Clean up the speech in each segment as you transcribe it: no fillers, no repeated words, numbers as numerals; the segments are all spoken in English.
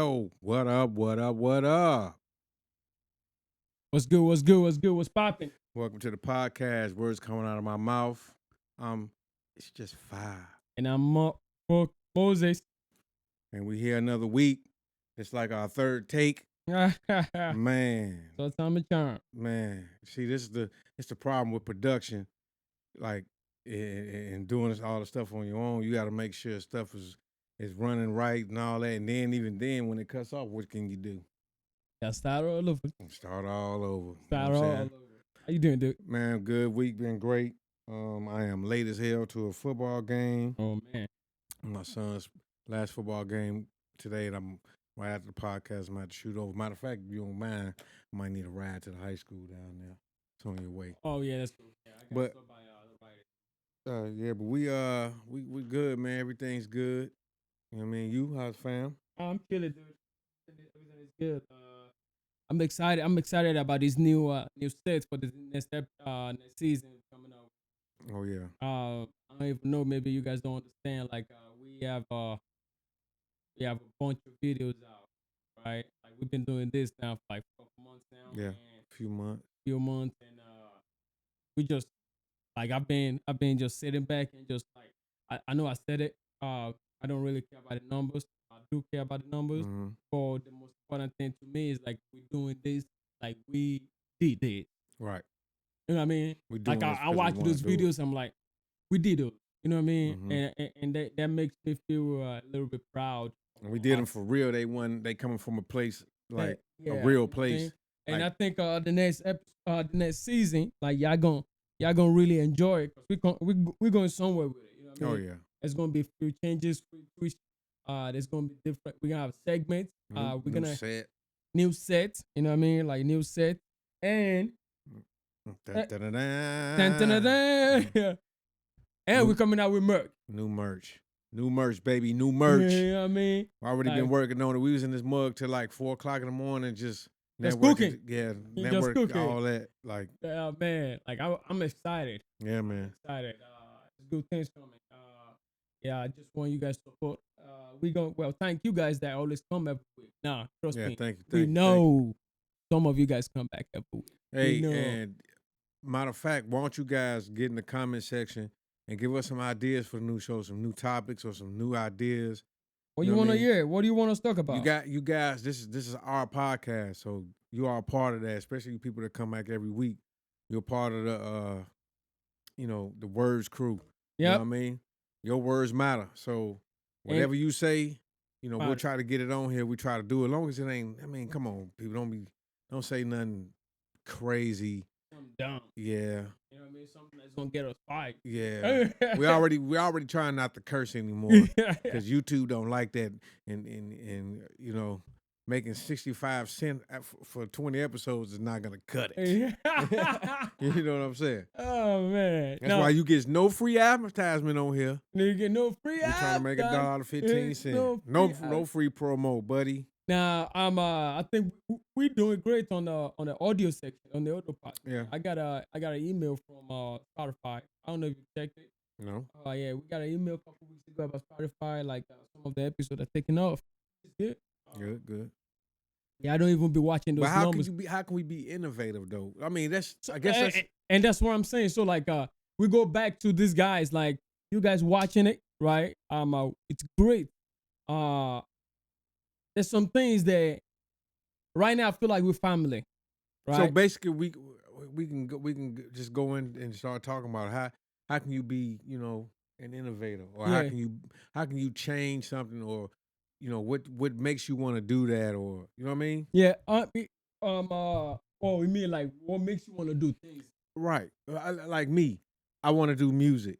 Yo, what up, what up, what up? What's good? What's good? What's good? What's popping? Welcome to the podcast. Words coming out of my mouth. It's just fire. And I'm Moses. And we here another week. It's like our third take. So Man, time to charm. See, it's the problem with production. Like and doing all the stuff on your own, you got to make sure stuff is running right and all that. And then even then, when it cuts off, what can you do? Got start all over. Start all over. Start all over. How you doing, dude? Man, good week, been great. I am late as hell to a football game. Oh man, My son's last football game today, and I'm right after the podcast. I'm about to shoot over. Matter of fact, if you don't mind, I might need a ride to the high school down there. It's on your way. Oh yeah, that's cool. Yeah, I But- got But we good, man. Everything's good. You know what I mean? You, how's fam? I'm chilling, dude. Everything is good. I'm excited. I'm excited about this new sets for the next season coming out. Oh yeah. I don't even know. Maybe you guys don't understand. Like we have a bunch of videos out, right? Like we've been doing this now for like a couple months now. Yeah. And Few months. and we just like I've been just sitting back and just like I know I said it. I don't really care about the numbers. I do care about the numbers. Mhm. But the most important thing to me is like we're doing this like we did it. Right. You know what I mean? We doing Like this I 'cause we watch wanna those do it. videos. I'm like, we did it. You know what I mean? Mhm. And that makes me feel a little bit proud. And we did them for real. They coming from a place like Yeah, a you real know what I place. mean? And like- I think the next season, like y'all gonna really enjoy it because we're going somewhere with it. You know what I mean? Oh yeah. There's gonna be a few changes. There's gonna be different. We're gonna have segments. We're New gonna set. new sets. You know what I mean? Like new set and Dun, dun, dun, dun, dun, dun, dun. dun. And we're coming out with merch. New merch, baby. New merch. You know what I mean? Already been Like- working on it. We was in this mug till like 4:00 in the morning, just Just networking. cooking. Yeah, You just network, cooking. all that. Like, Yeah, man. Like I'm excited. yeah, man. Excited. Good things coming. Yeah, I just want you guys to support. Thank you guys that always come every week. Nah, trust Yeah, me. thank you. We Thank you. know some of you guys come back every week. Hey, know. and matter of fact, why don't you guys get in the comment section and give us some ideas for the new show, some new topics or some new ideas. What You you know what want I to mean? hear? What do you want us to talk about? You guys. This is our podcast, so you are a part of that. Especially you people that come back every week. You're part of the the words crew. You know Yep. what I mean? Your words matter. So whatever you say, we'll Matter. try to get it on here. We try to do it. As long as it ain't. I mean, come on, people, don't say nothing crazy. I'm dumb. Yeah, You know what I mean? Something that's gonna get us fired. yeah. we already trying not to curse anymore because YouTube don't like that. And making 65 cents for 20 episodes is not gonna cut it. You know what I'm saying? Oh man. That's why you get no free advertisement on here. you get no free. You're trying to make $1.15. No free promo, buddy. Now I think we're doing great on the audio section, on the audio part. Yeah. I got an email from Spotify. I don't know if you checked it. No. Yeah, we got an email a couple weeks ago about Spotify. Like some of the episodes are taking off. It's good. Good. Yeah, I don't even be watching those But how numbers. can we be innovative though? I mean, I guess that's And that's what I'm saying. So like we go back to these guys, like you guys watching it, right? It's great. There's some things that right now I feel like we're family. Right? So basically we can just go in and start talking about how can you be, an innovator, or Yeah. how can you change something, or what makes you want to do that, or you know what I mean? Yeah. You mean like what makes you want to do things? Right. Like me, I want to do music,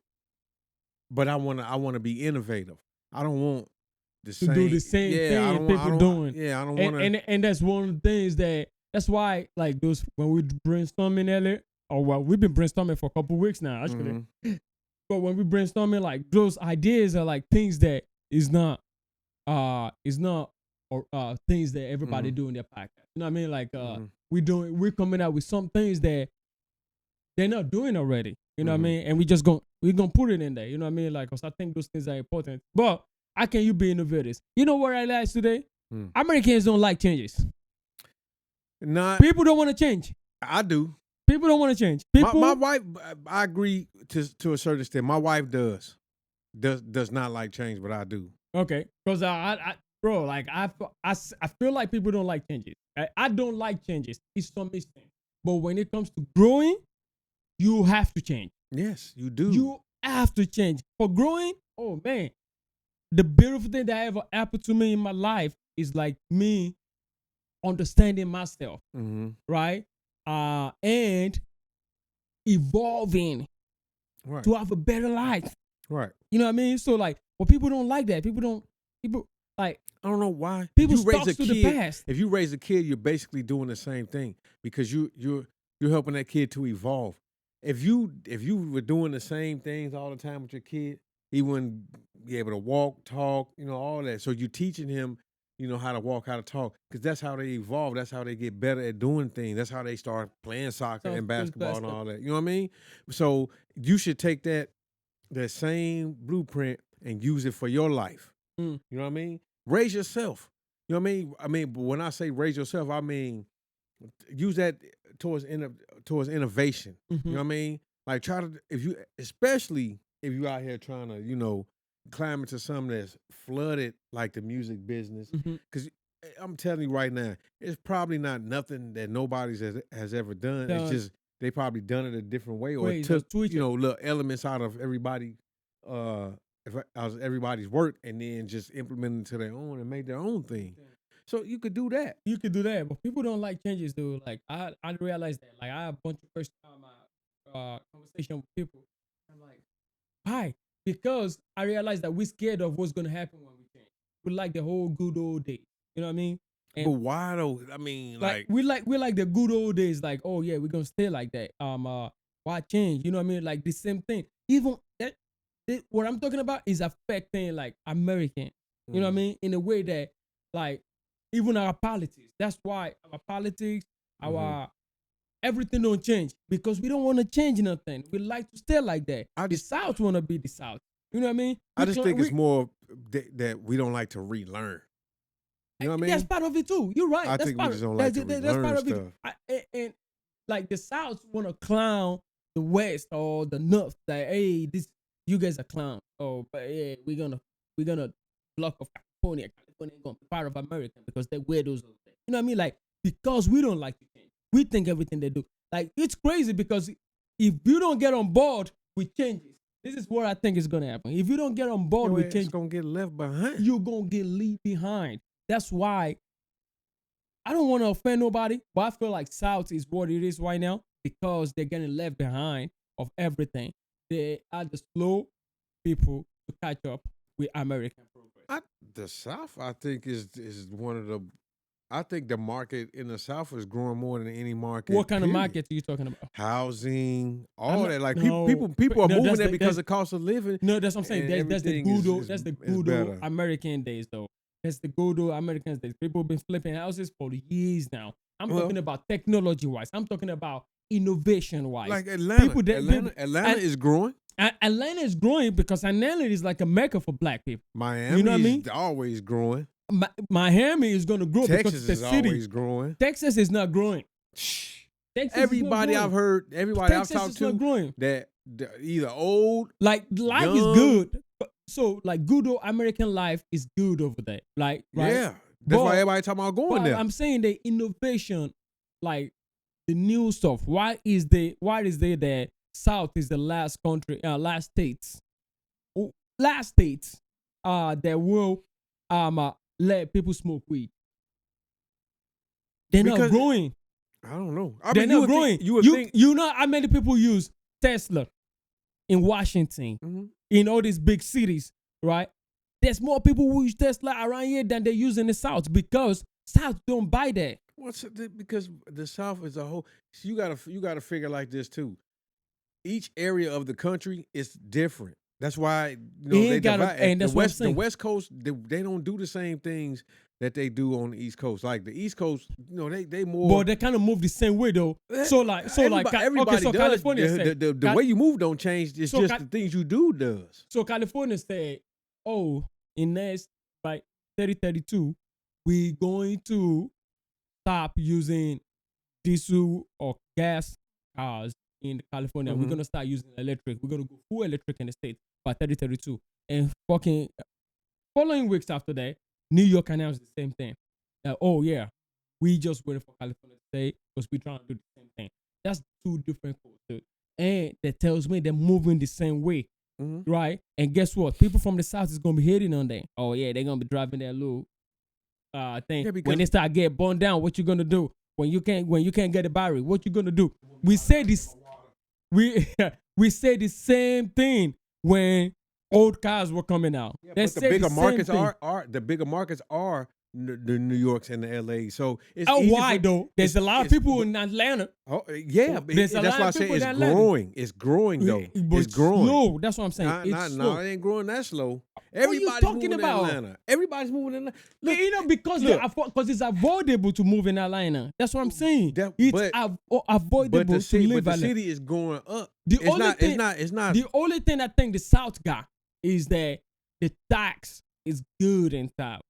but I want to be innovative. I don't want the To do the same thing people doing. Yeah, I don't want to. And that's one of the things that's why like those when we brainstorming earlier, or well, we've been brainstorming for a couple weeks now actually. But when we brainstorming, like those ideas are like things that is not things that everybody do in their podcast. You know what I mean? Like we're coming out with some things that they're not doing already. You know what I mean? And we're gonna put it in there. You know what I mean? Like, cause I think those things are important. But how can you be innovators? You know what I realized today? Americans don't like changes. Not People don't want to change. I do. People don't want to change. People, My wife, I agree to a certain extent. My wife does not like change, but I do. Okay, because bro, like I feel like people don't like changes. I don't like changes. It's some mistake. But when it comes to growing, you have to change. Yes, you do. You have to change. For growing, oh man, the beautiful thing that ever happened to me in my life is like me understanding myself, right? And evolving to have a better life. Right. You know what I mean? So like, well, people don't like that. People like. I don't know why. People stuck to the past. If you raise a kid, you're basically doing the same thing because you're helping that kid to evolve. If you were doing the same things all the time with your kid, he wouldn't be able to walk, talk, all that. So you're teaching him, how to walk, how to talk, because that's how they evolve. That's how they get better at doing things. That's how they start playing soccer and basketball and all that. You know what I mean? So you should take that same blueprint and use it for your life. You know what I mean? Raise yourself. You know what I mean? But when I say raise yourself, I mean use that towards innovation. You know what I mean? Like especially if you out here trying to, climb into something that's flooded like the music business. Because I'm telling you right now, it's probably not nothing that nobody's has ever done. It's just they probably done it a different way or took little elements out of everybody's work and then just implemented to their own and made their own thing. So you could do that. You could do that, but people don't like changes, dude. Like I realized that. Like I have a bunch of first time conversation with people. I'm like, why? Because I realized that we're scared of what's gonna happen when we change. We like the whole good old days. You know what I mean? And but why though? I mean, like we like the good old days. Like, oh yeah, we're gonna stay like that. Why change? You know what I mean? Like the same thing. Even that, what I'm talking about is affecting like American. You know what I mean? In a way that like even our politics. That's why our politics, our everything don't change because we don't want to change nothing. We like to stay like that. The South want to be the South. You know what I mean? I just think it's more that we don't like to relearn. You know what I mean? That's part of it too. You're right. I think we just don't like to relearn stuff. And like the South want to clown the West or the North. That hey, you guys are clowns. Oh, but yeah, we're gonna block off California. California ain't gonna be part of America because they're weirdos over there. You know what I mean? Like because we don't like to change. We think everything they do. Like it's crazy because if you don't get on board with changes, this is what I think is gonna happen. If you don't get on board with changes, it's gonna get left behind. You're gonna get left behind. That's why I don't want to offend nobody, but I feel like South is what it is right now because they're getting left behind of everything. They are the slow people to catch up with American progress. The South, I think, is one of the. I think the market in the South is growing more than any market. What kind of market are you talking about? Housing, all that. Like people are moving there because of cost of living. No, that's what I'm saying. That's the good old. That's the good old American days, though. That's the good old American days. People have been flipping houses for years now. I'm talking about technology-wise. I'm talking about innovation-wise. Like Atlanta. Atlanta is growing. Atlanta is growing because Atlanta is like a mecca for black people. Miami you know what I mean? is always growing. Miami is going to grow Texas because the is city. Always growing. Texas is not growing. Everybody I've heard, everybody I've talked to, growing. that either old, like life young, is good. So like good old American life is good over there. Like right? Yeah, that's why everybody talking about going there. I'm saying the innovation, like the new stuff. Why is there that South is the last states that will let people smoke weed? They're not growing. I don't know. They're not growing. You know how many people use Tesla in Washington, in all these big cities, right? There's more people who use Tesla around here than they use in the South because South don't buy that. Because the South is a whole. You gotta figure like this too. Each area of the country is different. That's why they divide. And that's the West Coast, they don't do the same things that they do on the East Coast. Like the East Coast, they more. But they kind of move the same way though. Everybody does. California the way you move don't change. It's just the things you do does. So California said, in next by 2032, we're going to stop using diesel or gas cars in California. We're gonna start using electric. We're gonna go full electric in the state by 2032. And fucking following weeks after that, New York announced the same thing. Oh yeah, we just waiting for California to say because we're trying to do the same thing. That's two different codes, and that tells me they're moving the same way, right? And guess what? People from the south is gonna be hating on them. Oh yeah, they're gonna be driving their little thing. Yeah, when they start getting burned down, what you gonna do? When you can't get a battery, what you gonna do? We say this. We say the same thing when old cars were coming out. Yeah, but the bigger markets are the bigger markets are the New Yorks and the LA. So it's why though? There's a lot of people in Atlanta. Oh yeah, that's why I say it's growing. It's growing though. It's growing. Slow. That's what I'm saying. No, it ain't growing that slow. Everybody's moving in Atlanta. Everybody's moving in Atlanta. You know, because it's avoidable to move in Atlanta. That's what I'm saying. It's avoidable to live. But the city is going up. It's not. The only thing I think the South got is that the tax is good in South.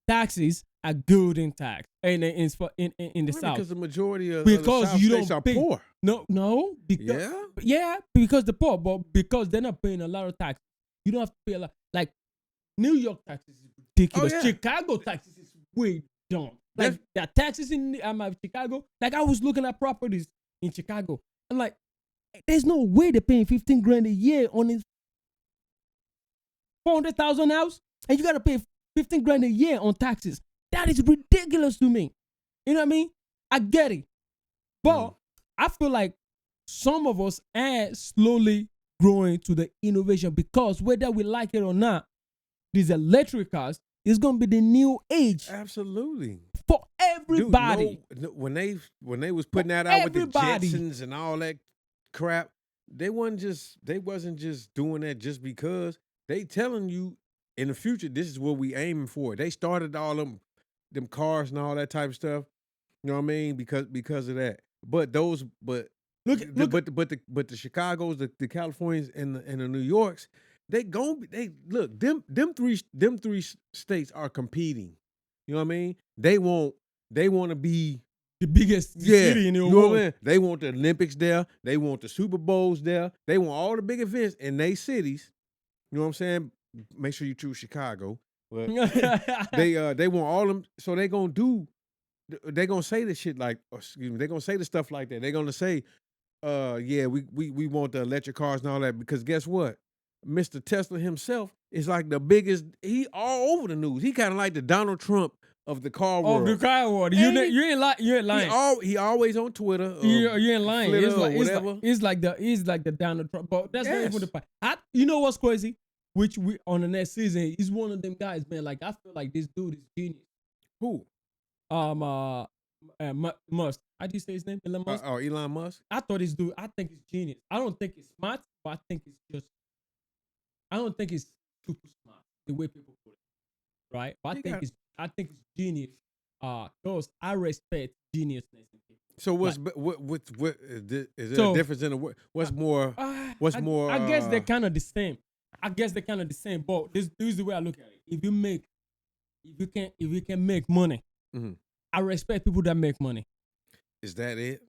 Taxes are good in tax in the South because the majority of the South states are poor. No, because the poor, but because they're not paying a lot of tax. You don't have to pay a lot. Like New York taxes is ridiculous. Chicago taxes is way dumb. Like the taxes in Chicago. Like I was looking at properties in Chicago. I'm like, there's no way they're paying $15,000 a year on this $400,000 house, and you gotta pay $15,000 a year on taxes. That is ridiculous to me. You know what I mean? I get it. But I feel like some of us are slowly growing to the innovation because whether we like it or not, these electric cars is going to be the new age. Absolutely. For everybody. Dude, when they was putting that out with the Jetsons and all that crap, they wasn't just doing that just because. They telling you in the future, this is what we aiming for. They started all them cars and all that type of stuff. You know what I mean? Because of that. But the Chicagos, the Californians, and the New Yorks, them three states are competing. You know what I mean? They want to be the biggest city in the world. You know what I mean? They want the Olympics there. They want the Super Bowls there. They want all the big events in their cities. You know what I'm saying? Make sure you choose Chicago. But they want all them, so they're gonna say the shit like, they're gonna say the stuff like that. They're gonna say, we want the electric cars and all that, because guess what? Mr. Tesla himself is like the biggest, he all over the news. He kind of like the Donald Trump of the car world. Of the car world. You ain't lying. He always on Twitter. You ain't lying. It's like the Donald Trump. But that's not even the point. You know what's crazy? Which we on the next season, he's one of them guys, man. Like I feel like this dude is genius. Who? Musk. How do you say his name? Elon Musk. Elon Musk. I thought this dude. I think he's genius. I don't think he's smart, but I think he's super smart. The way people put it, right? But I think he's genius. Because I respect geniusness in people. So what is there a difference in the what's more? I guess they're kind of the same. But this is the way I look at it. If you can make money, I respect people that make money. Is that it?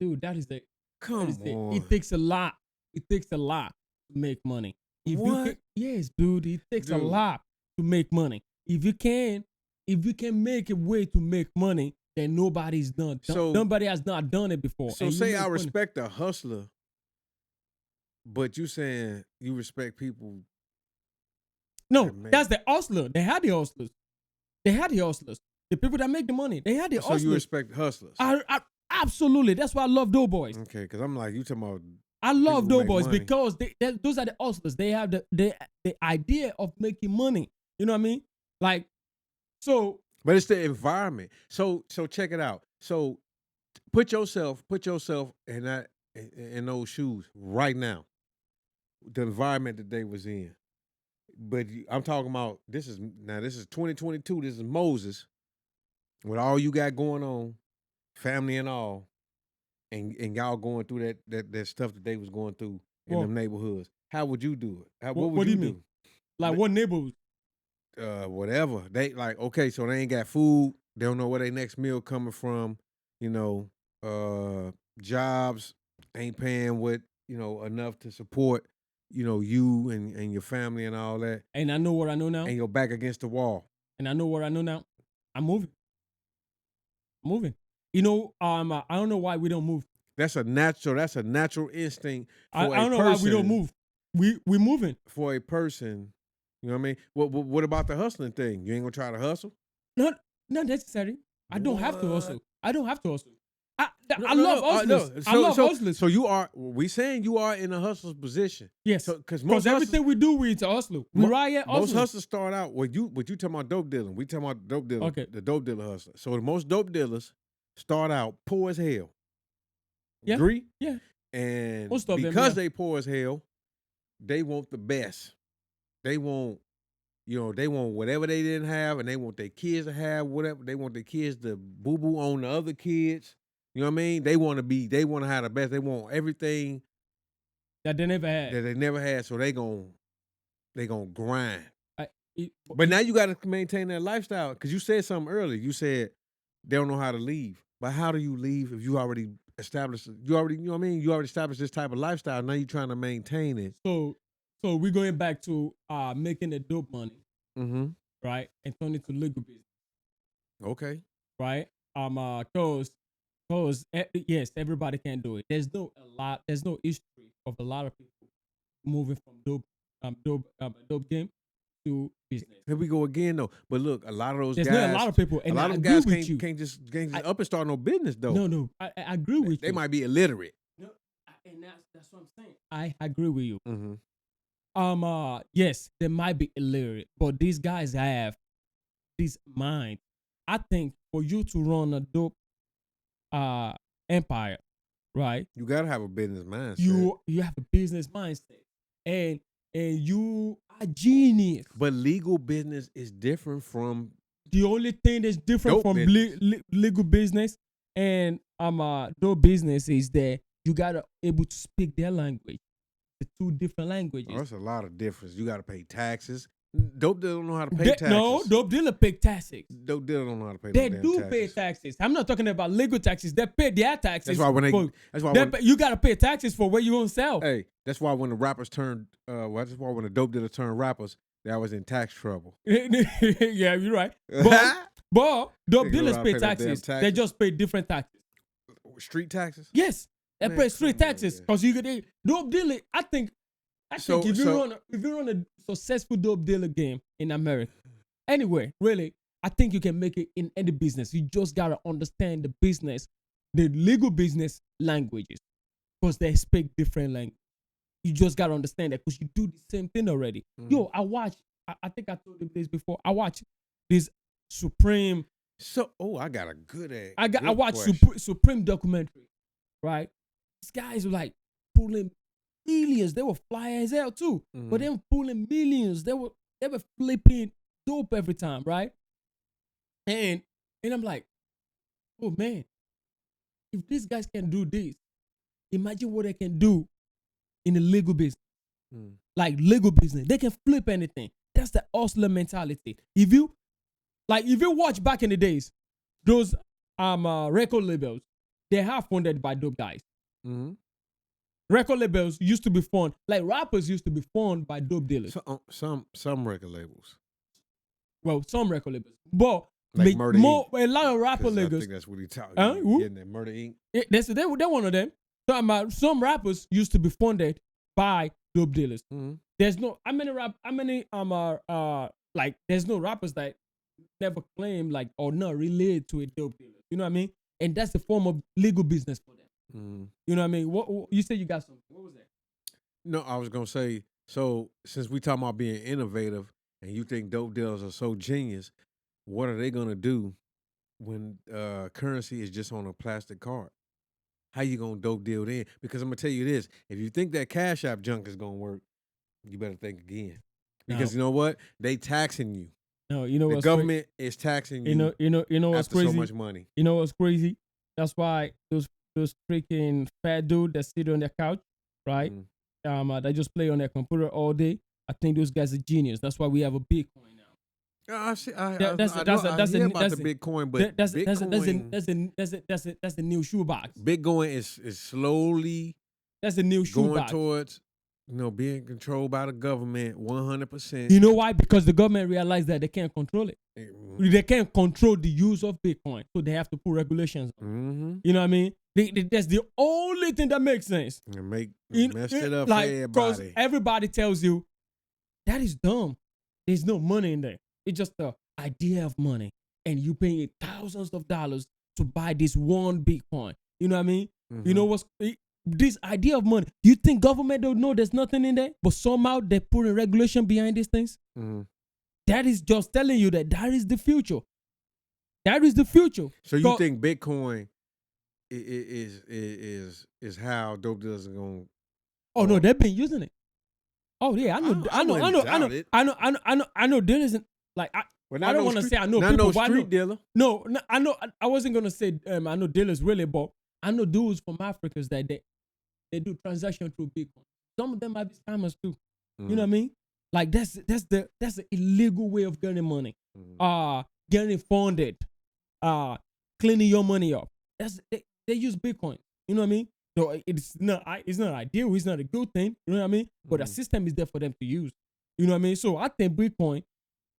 Dude, that is the. Come on. It takes a lot. It takes a lot to make money. Yes, dude. It takes a lot to make money. If you can make a way to make money, then nobody's done. Nobody has not done it before. So say I respect a hustler. But you saying you respect people? No, that's the hustler. They had the hustlers. The people that make the money. They had the hustlers. So you respect hustlers? I absolutely. That's why I love Doughboys. Okay, because I'm like, you talking about. I love Doughboys because those are the hustlers. They have the idea of making money. You know what I mean? Like, so. But it's the environment. So check it out. So put yourself in those shoes right now. The environment that they was in. But I'm talking about this is 2022. This is Moses with all you got going on, family and all, and y'all going through that stuff that they was going through in them neighborhoods. How would you do it? What would you do? Like what neighborhood? whatever. They like, okay, so they ain't got food. They don't know where their next meal coming from. You know, jobs ain't paying what, enough to support, you and your family and all that. And I know what I know now. And you're back against the wall. And I know what I know now. I'm moving. I don't know why we don't move. That's a natural instinct. I don't know why we don't move. We're moving. For a person, you know what I mean? What about the hustling thing? You ain't gonna try to hustle? Not necessary. I don't have to hustle. I love hustlers. I love hustlers. So we saying you are in a hustler's position. Yes. Because everything we do, we to hustle. We riot hustle. Most hustlers start out, what you talking about dope dealing. We talking about dope dealer, okay. The dope dealer hustler. So the most dope dealers start out poor as hell. Yeah. Agree? Yeah. And because they poor as hell, they want the best. They want, they want whatever they didn't have, and they want their kids to have whatever. They want their kids to boo-boo on the other kids. You know what I mean? They want to have the best. They want everything that they never had. So they gonna grind. But now you got to maintain that lifestyle, because you said something earlier. You said they don't know how to leave. But how do you leave if you already established? You already established this type of lifestyle. Now you're trying to maintain it. So we're going back to making the dope money, right, and turn it to legal business. Okay. Right. Because yes, everybody can do it. There's no history of a lot of people moving from dope game to business. Here we go again though. But look, a lot of those guys. There's a lot of people, and a lot of guys can't just up and start no business though. No, I agree with you. They might be illiterate. No, and that's what I'm saying. I agree with you. Mm-hmm. Yes, they might be illiterate, but these guys have this mind. I think for you to run a dope empire, right? You gotta have a business mindset. You have a business mindset, and you are genius. But legal business is different from the only thing that's different from legal business and dope business is that you gotta able to speak their language, the two different languages. That's a lot of difference. You gotta pay taxes. Dope dealer don't know how to pay taxes. No, dope dealer pay taxes. Dope dealer don't know how to pay. They do pay taxes. I'm not talking about legal taxes. They pay their taxes. That's why you gotta pay taxes for where you gonna sell. Hey, that's why when the rappers turned, that's why when the dope dealer turned rappers, they was in tax trouble. Yeah, you're right. But dope dealers pay taxes. They just pay different taxes. Street taxes? Yes, they pay street taxes because you get dope dealer. I think if you run a successful dope dealer game in America, anyway, really, I think you can make it in any business. You just gotta understand the business, the legal business languages, because they speak different language. You just gotta understand that because you do the same thing already. Mm-hmm. Yo, I think I told you this before. I watched this Supreme. I got a good ad. I watched Supreme documentary, right? These guys were like pulling millions. They were fly as hell too, but they were pulling millions. They were flipping dope every time, right? And I'm like, oh man, if these guys can do this, imagine what they can do in the legal business. Like legal business, they can flip anything. That's the hustler mentality. If you watch back in the days, those record labels, they are funded by dope guys. Mm-hmm. Record labels used to be funded, like rappers used to be funded by dope dealers. Some record labels. Well, some record labels, but like Murder Inc. A lot of rapper labels. I think that's what he talking about. Getting that Murder Inc. They're one of them. Some rappers used to be funded by dope dealers. Mm-hmm. There's no there's no rappers that never claim or not related to a dope dealer. You know what I mean? And that's the form of legal business for them. Mm-hmm. You know what I mean? What you said you got something. What was that? No, I was gonna say, so since we talking about being innovative and you think dope dealers are so genius, what are they gonna do when currency is just on a plastic card? How you gonna dope deal then? Because I'm gonna tell you this: if you think that Cash App junk is gonna work, you better think again. Because you know what? They taxing you. No, you know the government is taxing you. You know what's crazy? So much money. You know what's crazy? That's why those freaking fat dude that sit on their couch, right? They just play on their computer all day. I think those guys are genius. That's why we have a Bitcoin now. I see. I That's hear a about the Bitcoin, but that's the new shoebox. Bitcoin is slowly That's the new going shoebox. towards being controlled by the government 100%. You know why? Because the government realized that they can't control it. They can't control the use of Bitcoin, so they have to put regulations on. Mm-hmm. You know what I mean? That's the only thing that makes sense. And messed it up like, for everybody. Because everybody tells you that is dumb. There's no money in there. It's just the idea of money, and you paying thousands of dollars to buy this one Bitcoin. You know what I mean? Mm-hmm. You know what's this idea of money? You think government don't know there's nothing in there, but somehow they put a regulation behind these things? Mm-hmm. That is just telling you that is the future. That is the future. So you think Bitcoin is how dope dealers are going? Oh no, they've been using it. Oh yeah, I know there isn't like I don't want to say I know people. No street dealer. No, I know. I wasn't gonna say I know dealers really, but I know dudes from Africa that they do transaction through Bitcoin. Some of them might be scammers too. You know what I mean? Like that's the illegal way of getting money. Getting funded, cleaning your money up. They use Bitcoin. You know what I mean? So it's not ideal. It's not a good thing. You know what I mean? But the system is there for them to use. You know what I mean? So I think Bitcoin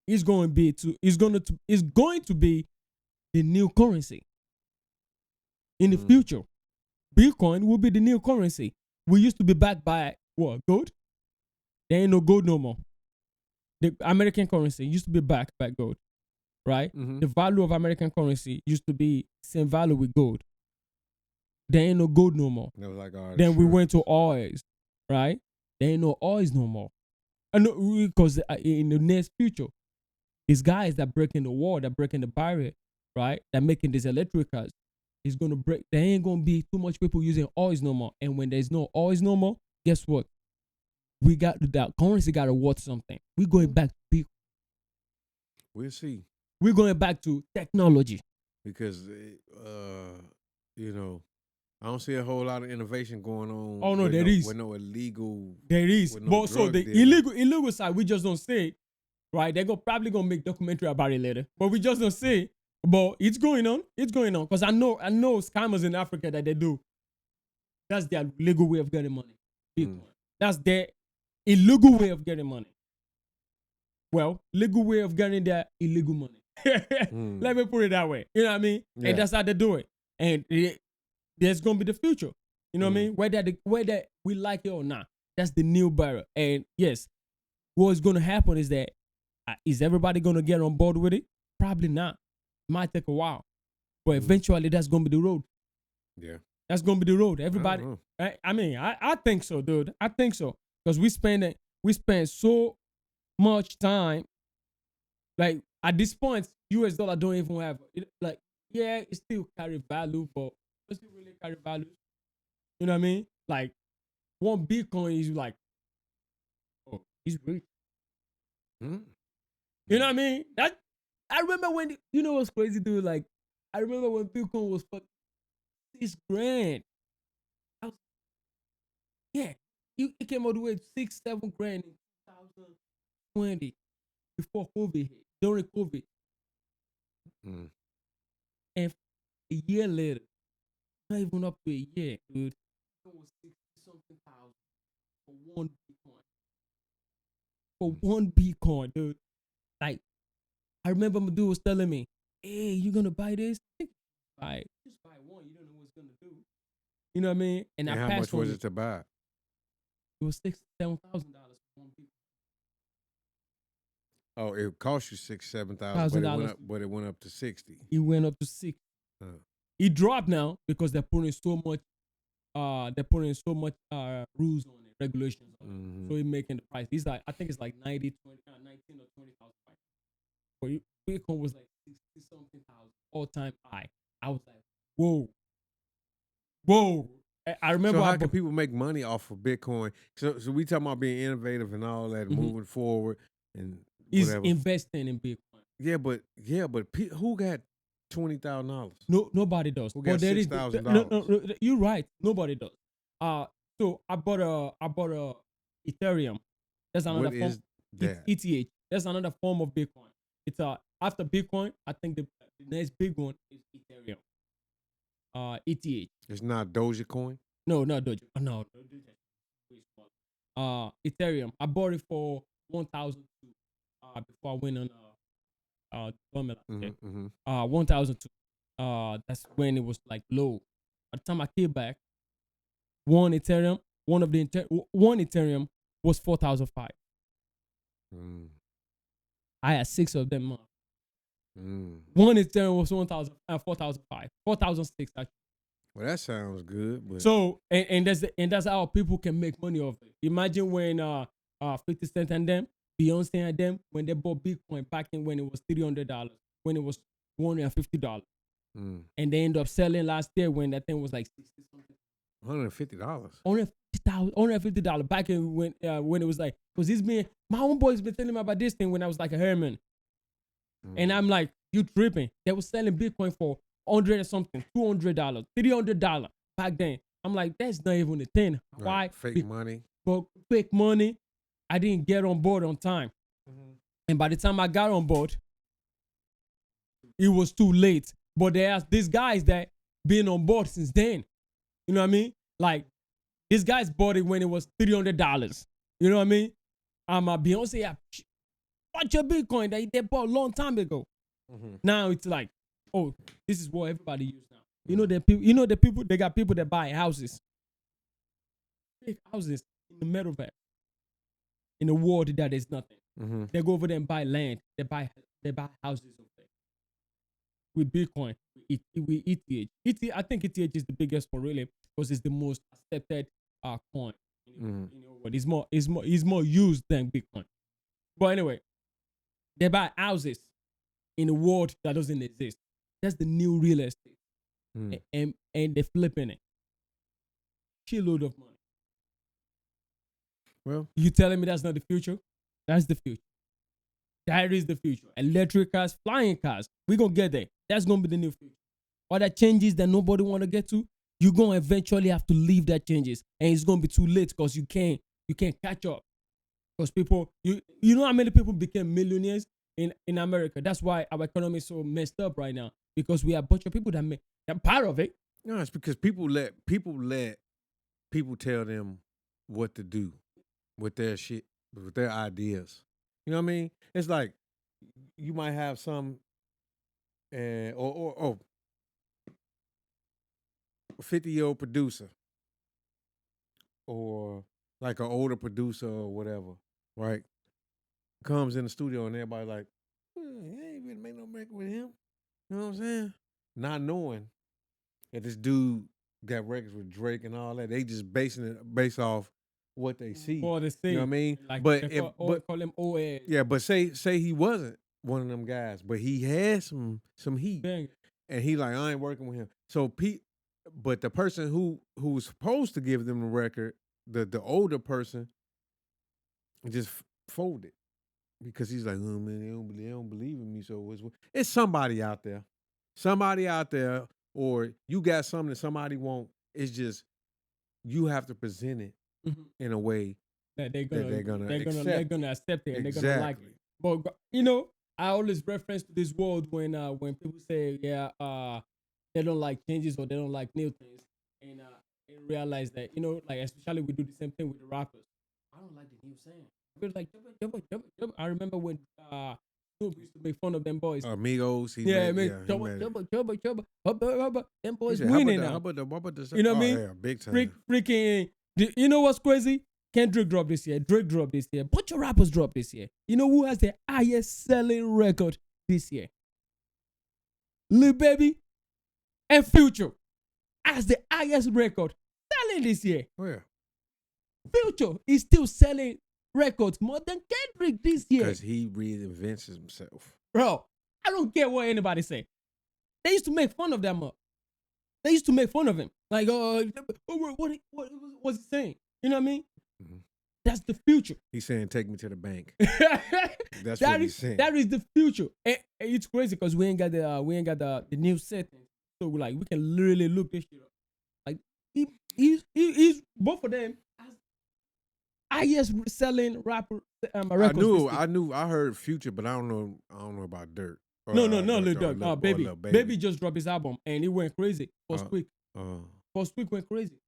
is going to be the new currency in the future. Bitcoin will be the new currency. We used to be backed by what? Gold? There ain't no gold no more. The American currency used to be backed by gold, right? The value of American currency used to be same value with gold. There ain't no gold no more. Then we went to oils, right? There ain't no oils no more. Because in the next future, these guys that breaking the wall, that breaking the barrier, right? That making these electric cars, is gonna break. There ain't gonna be too much people using oils no more. And when there's no oils no more, guess what? We got that currency got to worth something. We're going back to people. We'll see. We're going back to technology because I don't see a whole lot of innovation going on. Oh no, there is with no illegal. There is, no but so the illegal side, we just don't say, right? They're probably gonna make documentary about it later, but we just don't say. But it's going on. It's going on because I know scammers in Africa that they do. That's their legal way of getting money. That's their illegal way of getting money. Well, legal way of getting their illegal money. Let me put it that way. You know what I mean? Yeah. And that's how they do it. And there's gonna be the future. You know what I mean? Whether we like it or not, that's the new barrel. And yes, what's gonna happen is that is everybody gonna get on board with it? Probably not. Might take a while, but eventually that's gonna be the road. Yeah, that's gonna be the road. Everybody. I mean, I think so, dude. I think so because we spend so much time. Like at this point, US dollar don't even have it. Like it still carry value, but does it really carry value? You know what I mean? Like one Bitcoin is like, oh, he's rich. You know what I mean? That I remember when you know what's crazy, dude. Like I remember when Bitcoin was for $6,000. It came all the way to $6-7,000 in 2020 before COVID hit, during COVID. And a year later, not even up to a year, dude, it was 60-something thousand for one Bitcoin. For one Bitcoin, dude. Like, I remember my dude was telling me, hey, you gonna buy this? Just buy one. You don't know what it's gonna do. You know what I mean? And how much was it to buy? It was $6,000-7,000 for one Bitcoin. Oh, it cost you $6,000-7,000, but it went up to 60. It went up to 60. It dropped now because they're putting so much rules on it, regulations on it. So it's making the price. It's like I think it's like 19 or 20,000. But Bitcoin was like 60-something thousand all-time high. I was like, whoa. I remember. So how can people make money off of Bitcoin? So we talking about being innovative and all that, moving forward and is investing in Bitcoin. Yeah, but who got $20,000? No, nobody does. Who got $6,000? No, you're right. Nobody does. So I bought a Ethereum. That's another form. Is that? ETH. That's another form of Bitcoin. it's after Bitcoin, I think the next big one is Ethereum. ETH. It's not Dogecoin. No, not Doge. No, Ethereum. I bought it for 1,002 before I went on tournament last year. 1,002. That's when it was like low. By the time I came back, one Ethereum was 4,005. I had 6 of them. One Ethereum was 4,005, 4,006 actually. Well, that sounds good. But so and that's how people can make money off it. Imagine when 50 Cent and them, Beyonce and them, when they bought Bitcoin back in when it was $300, when it was $150, and they end up selling last year when that thing was like $60 something. $150. $150 back in when it was like, because my own boys been telling me about this thing when I was like a herman. And I'm like, you tripping. They were selling Bitcoin for $100 or something, $200, $300 back then. I'm like, that's not even a thing. Right. Why? Fake money. But fake money, I didn't get on board on time. And by the time I got on board, it was too late. But there's these guys that been on board since then. You know what I mean? Like, these guys bought it when it was $300. You know what I mean? Beyonce had a bunch of Bitcoin that they bought a long time ago. Now it's like, oh, this is what everybody uses now. You know the people, they got people that buy houses. Big houses in the metaverse. In a world that is nothing. They go over there and buy land. They buy houses over there. With Bitcoin, with ETH. I think ETH is the biggest one really, because it's the most accepted coin. It's more used than Bitcoin. But anyway, they buy houses in a world that doesn't exist. That's the new real estate. And they're flipping it. Shitload of money. Well, you telling me that's not the future? That's the future. That is the future. Electric cars, flying cars. We're going to get there. That's going to be the new future. Other changes that nobody want to get to, you're going to eventually have to leave that changes. And it's going to be too late because you can't catch up. Because people, you know how many people became millionaires in America? That's why our economy is so messed up right now. Because we have a bunch of people that part of it. No, it's because people let people tell them what to do with their shit, with their ideas. You know what I mean? It's like you might have some, or 50-year-old producer, or like an older producer or whatever, right? Comes in the studio and everybody like, I ain't really make no record with him. You know what I'm saying? Not knowing that this dude got records with Drake and all that. They just based off what they see. What they see. You know what I mean? Like but call him OA. Yeah, but say he wasn't one of them guys, but he had some heat. Dang. And he like, I ain't working with him. So but the person who was supposed to give them the record, the older person, just folded. Because he's like, oh man, they don't believe in me. So it's somebody out there. Somebody out there, or you got something that somebody won't. It's just you have to present it in a way that they're gonna accept it and exactly. they're gonna like it. But you know, I always reference to this world when people say they don't like changes or they don't like new things, and realize that, you know, like especially we do the same thing with the rappers. I don't like the new saying. We're like, jump. I remember when Snoop used to make fun of them boys. Amigos. Jump. Them boys winning now. How about the you know what I mean? Yeah, big time. Freaking. You know what's crazy? Kendrick dropped this year. Drake dropped this year. Bunch of rappers dropped this year. You know who has the highest selling record this year? Lil Baby and Future has the highest record selling this year. Oh, yeah. Future is still selling records more than Kendrick this year. Because he reinvents himself. Bro, I don't care what anybody say. They used to make fun of them. They used to make fun of him. Like, what was he saying? You know what I mean? Mm-hmm. That's the future. He's saying, take me to the bank. That's what he's saying. That is the future. And it's crazy because we ain't got the new setting. So we can literally look this shit up. Like he's both of them highest selling rapper. I heard Future, but I don't know about Dirt. No, Lil Durk. Baby just dropped his album and it went crazy. First week went crazy.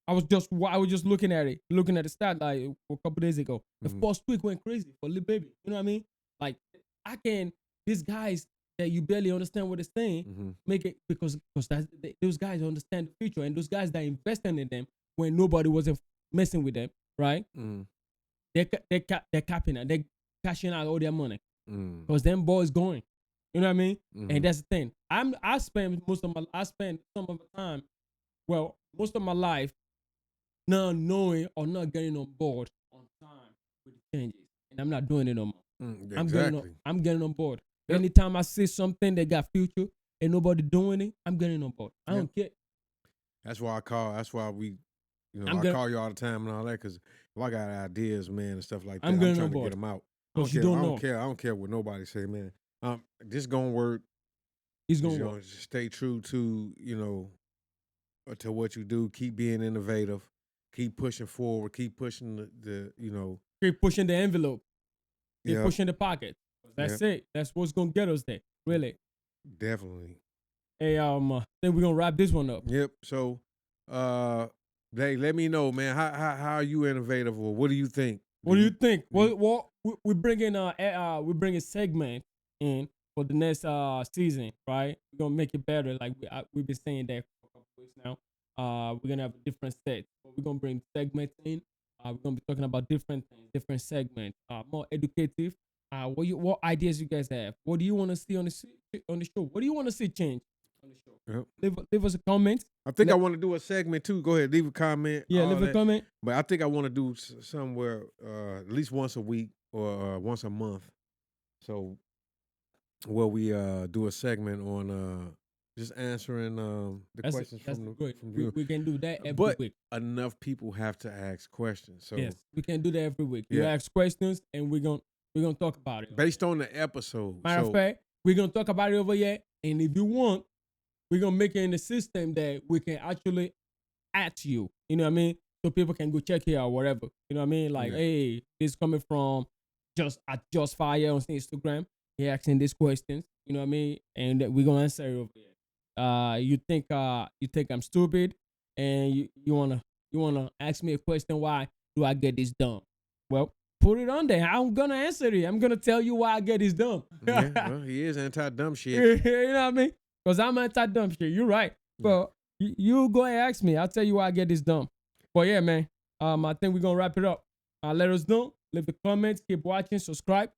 I was just looking at the stat like a couple days ago. The first week went crazy for Lil Baby. You know what I mean? Like these guys that you barely understand what they're saying, make it because those guys understand the future, and those guys that invested in them when nobody wasn't messing with them, right? They're capping out, they're cashing out all their money because them boys going. You know what I mean? And that's the thing. I spend some of the time, well, most of my life, not knowing or not getting on board on time with the changes, and I'm not doing it no more. Exactly. I'm getting on board. Yep. Anytime I see something that got future and nobody doing it, I'm getting on board. I don't care. That's why I call. That's why we, I call you all the time and all that, because if I got ideas, man, and stuff like that, I'm trying to get them out. I don't care what nobody say, man. This gonna work. He's gonna work. Stay true to to what you do. Keep being innovative. Keep pushing forward. Keep pushing Keep pushing the envelope. Keep pushing the pocket. That's it. That's what's gonna get us there. Really. Definitely. Hey, then we're gonna wrap this one up. Yep. So, they let me know, man. How are you innovative, or what do you think? What do you think? Well, we're bringing segment in for the next season, right? We're gonna make it better, like we've been saying that for a couple weeks now. We're gonna have a different set. We're gonna bring segments in. We're gonna be talking about different things, different segments, more educative. What ideas you guys have? What do you want to see on the show? What do you want to see change on the show? Yep. Leave us a comment. I think I want to do a segment too. Go ahead, leave a comment. Yeah, leave a comment. But I think I want to do somewhere at least once a week or once a month. So where we do a segment on just answering the questions from you. We can do that every week. Enough people have to ask questions. So yes, we can do that every week. You ask questions and we're gonna talk about it. Based on the episode. Matter of fact, we're gonna talk about it over here. And if you want, we're gonna make it in the system that we can actually add to you. You know what I mean? So people can go check it out, whatever. You know what I mean? Like, hey, this coming from Just Fire on Instagram. He asking these questions. You know what I mean? And we're gonna answer it over here. You think I'm stupid, and you wanna ask me a question? Why do I get this done? Well, put it on there. I'm gonna answer it. I'm gonna tell you why I get this done. Well, he is anti-dumb shit. You know what I mean? Because I'm anti-dumb shit. You're right. Well, you go and ask me. I'll tell you why I get this done. But yeah, man. I think we're gonna wrap it up. Let us know. Leave the comments. Keep watching. Subscribe.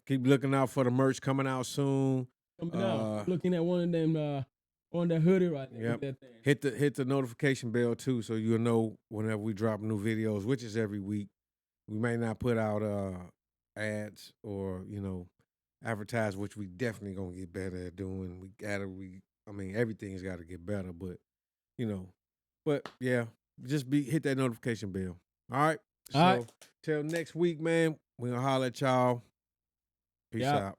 Keep looking out for the merch coming out soon. Looking at one of them on the hoodie right there. Yep. Hit the notification bell too, so you'll know whenever we drop new videos, which is every week. We may not put out ads or advertise, which we definitely gonna get better at doing. Everything's got to get better, but yeah, just hit that notification bell. All right. So till next week, man. We gonna holler at y'all. Peace out.